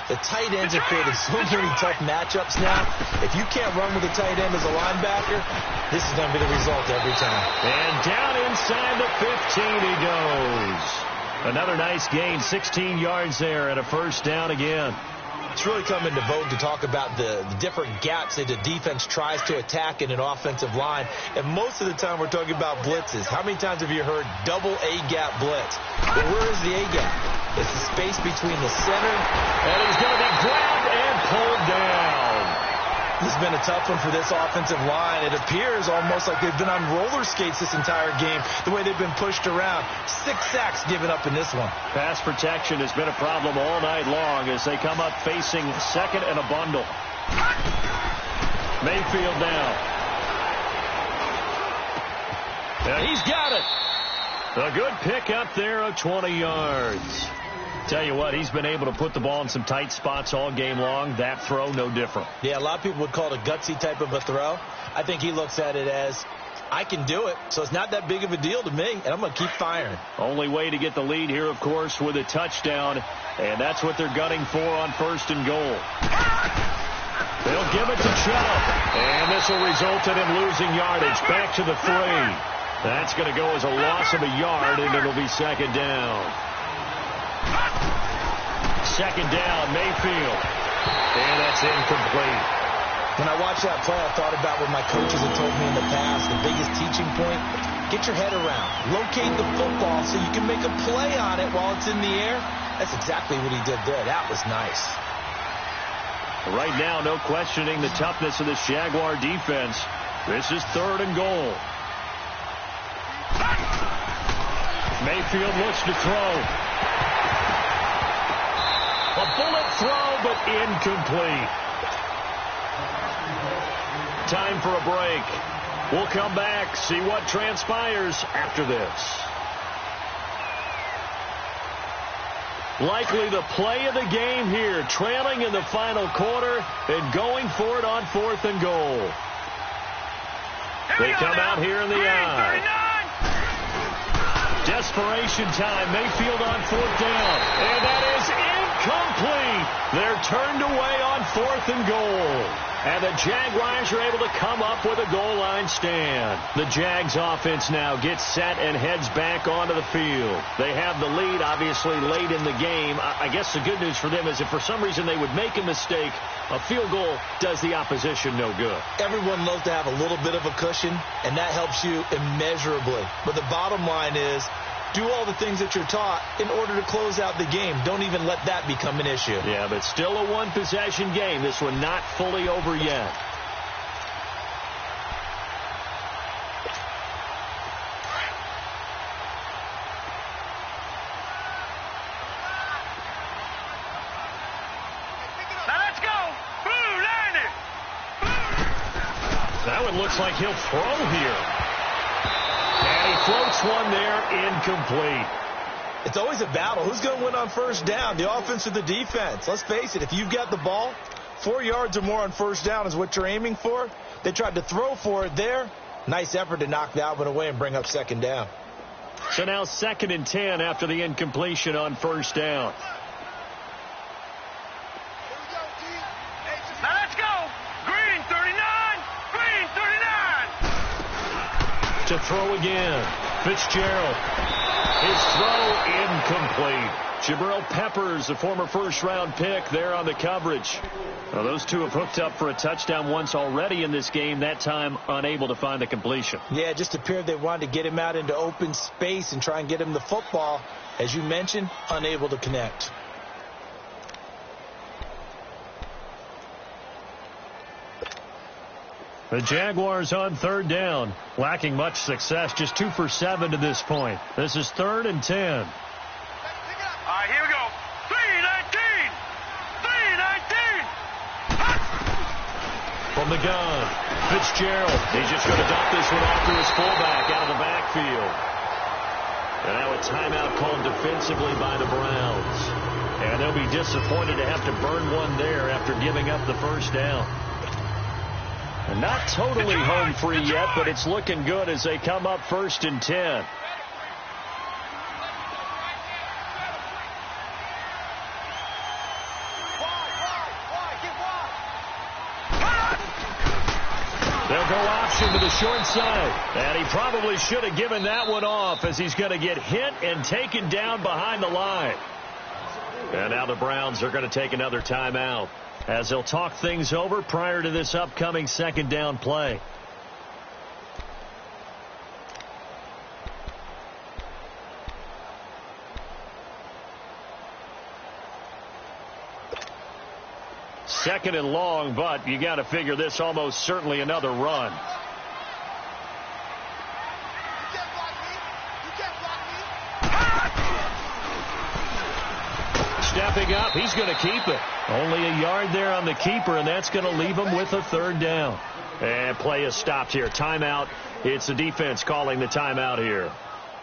Speaker 2: The tight ends have created so many tough matchups now. If you can't run with a tight end as a linebacker, this is going to be the result every time.
Speaker 1: And down inside the 15 he goes. Another nice gain, 16 yards there and a 1st down again.
Speaker 2: It's really come into vogue to talk about the different gaps that the defense tries to attack in an offensive line. And most of the time we're talking about blitzes. How many times have you heard double A-gap blitz? Well, where is the A-gap? It's the space between the center.
Speaker 1: And he's going to be grabbed and pulled down.
Speaker 2: This has been a tough one for this offensive line. It appears almost like they've been on roller skates this entire game, the way they've been pushed around. 6 sacks given up in this one.
Speaker 1: Pass protection has been a problem all night long as they come up facing 2nd and a bundle. Mayfield now. He's got it. A good pick up there of 20 yards. Tell you what, he's been able to put the ball in some tight spots all game long. That throw, no different.
Speaker 2: Yeah, a lot of people would call it a gutsy type of a throw. I think he looks at it as, I can do it, so it's not that big of a deal to me, and I'm going to keep firing.
Speaker 1: Only way to get the lead here, of course, with a touchdown, and that's what they're gunning for on 1st and goal. They'll give it to Chubb, and this will result in him losing yardage back to the 3. That's going to go as a loss of a yard, and it'll be 2nd down. 2nd down, Mayfield. And that's incomplete.
Speaker 2: When I watched that play, I thought about what my coaches had told me in the past. The biggest teaching point, get your head around. Locate the football so you can make a play on it while it's in the air. That's exactly what he did there. That was nice.
Speaker 1: Right now, no questioning the toughness of this Jaguar defense. This is 3rd and goal. Mayfield looks to throw. A bullet throw, but incomplete. Time for a break. We'll come back, see what transpires after this. Likely the play of the game here, trailing in the final quarter and going for it on 4th and goal. They come out here in the eye. Desperation time. Mayfield on 4th down. And that is incomplete. They're turned away on 4th and goal. And the Jaguars are able to come up with a goal line stand. The Jags offense now gets set and heads back onto the field. They have the lead, obviously, late in the game. I guess the good news for them is if for some reason they would make a mistake, a field goal does the opposition no good.
Speaker 2: Everyone loves to have a little bit of a cushion, and that helps you immeasurably. But the bottom line is, do all the things that you're taught in order to close out the game. Don't even let that become an issue.
Speaker 1: Yeah, but still a one-possession game. This one not fully over yet.
Speaker 3: Now let's go. Blue, line it.
Speaker 1: That one looks like he'll throw here. And he floats one there, incomplete.
Speaker 2: It's always a battle. Who's going to win on 1st down, the offense or the defense? Let's face it, if you've got the ball, 4 yards or more on 1st down is what you're aiming for. They tried to throw for it there. Nice effort to knock that one away and bring up 2nd down.
Speaker 1: So now 2nd and 10 after the incompletion on 1st down.
Speaker 3: Now let's go. Green 39. Green 39.
Speaker 1: To throw again. Fitzgerald. His throw incomplete. Jabril Peppers, the former 1st-round pick, there on the coverage. Well, those two have hooked up for a touchdown once already in this game, that time unable to find the completion.
Speaker 2: Yeah, it just appeared they wanted to get him out into open space and try and get him the football. As you mentioned, unable to connect.
Speaker 1: The Jaguars on 3rd down, lacking much success, just 2 for 7 to this point. This is 3rd and 10.
Speaker 3: All right, here we go. 3-19. 3-19.
Speaker 1: From the gun, Fitzgerald. He's just going to dump this one off to his fullback out of the backfield. And now a timeout called defensively by the Browns. And they'll be disappointed to have to burn one there after giving up the 1st down. And not totally home free yet, but it's looking good as they come up 1st and 10. They'll go option to the short side. And he probably should have given that one off as he's going to get hit and taken down behind the line. And now the Browns are going to take another timeout as they'll talk things over prior to this upcoming 2nd down play. Second and long, but you got to figure this almost certainly another run. Stepping up, he's going to keep it. Only a yard there on the keeper, and that's going to leave him with a 3rd down. And play is stopped here. Timeout It's the defense calling the timeout here,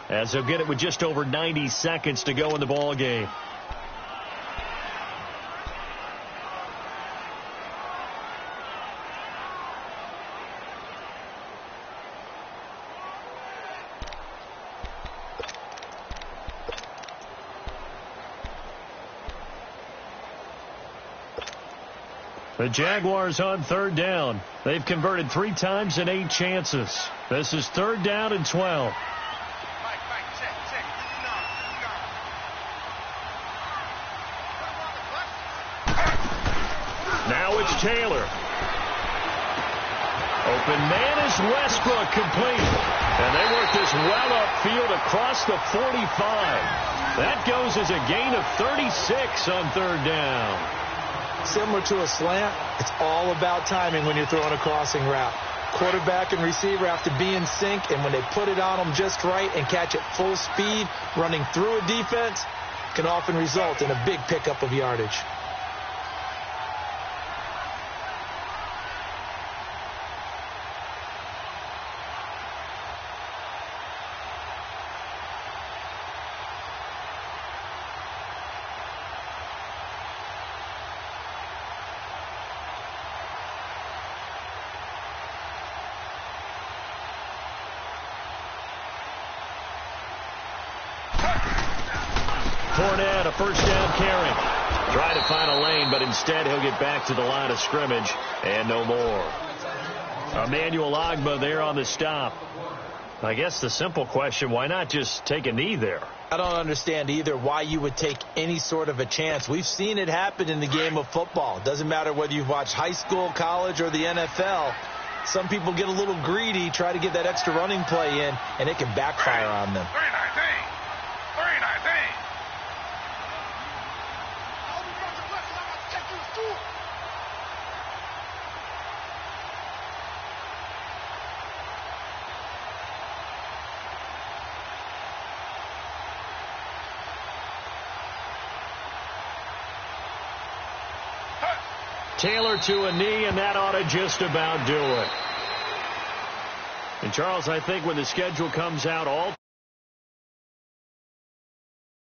Speaker 1: as they'll get it with just over 90 seconds to go in the ball game. The Jaguars on third down. They've converted 3 times in 8 chances. This is third down and 12. Now it's Taylor. Open man is Westbrook, complete. And they work this well upfield across the 45. That goes as a gain of 36 on third down.
Speaker 2: Similar to a slant, it's all about timing when you're throwing a crossing route. Quarterback and receiver have to be in sync, and when they put it on them just right and catch it full speed, running through a defense can often result in a big pickup of yardage.
Speaker 1: Fournette, a first down carry. Trying to find a lane, but instead he'll get back to the line of scrimmage and no more. Emmanuel Ogbah there on the stop. I guess the simple question, why not just take a knee there?
Speaker 2: I don't understand either why you would take any sort of a chance. We've seen it happen in the game of football. It doesn't matter whether you've watched high school, college, or the NFL. Some people get a little greedy, try to get that extra running play in, and it can backfire on them.
Speaker 1: Taylor to a knee, and that ought to just about do it. And, Charles, I think when the schedule comes out, all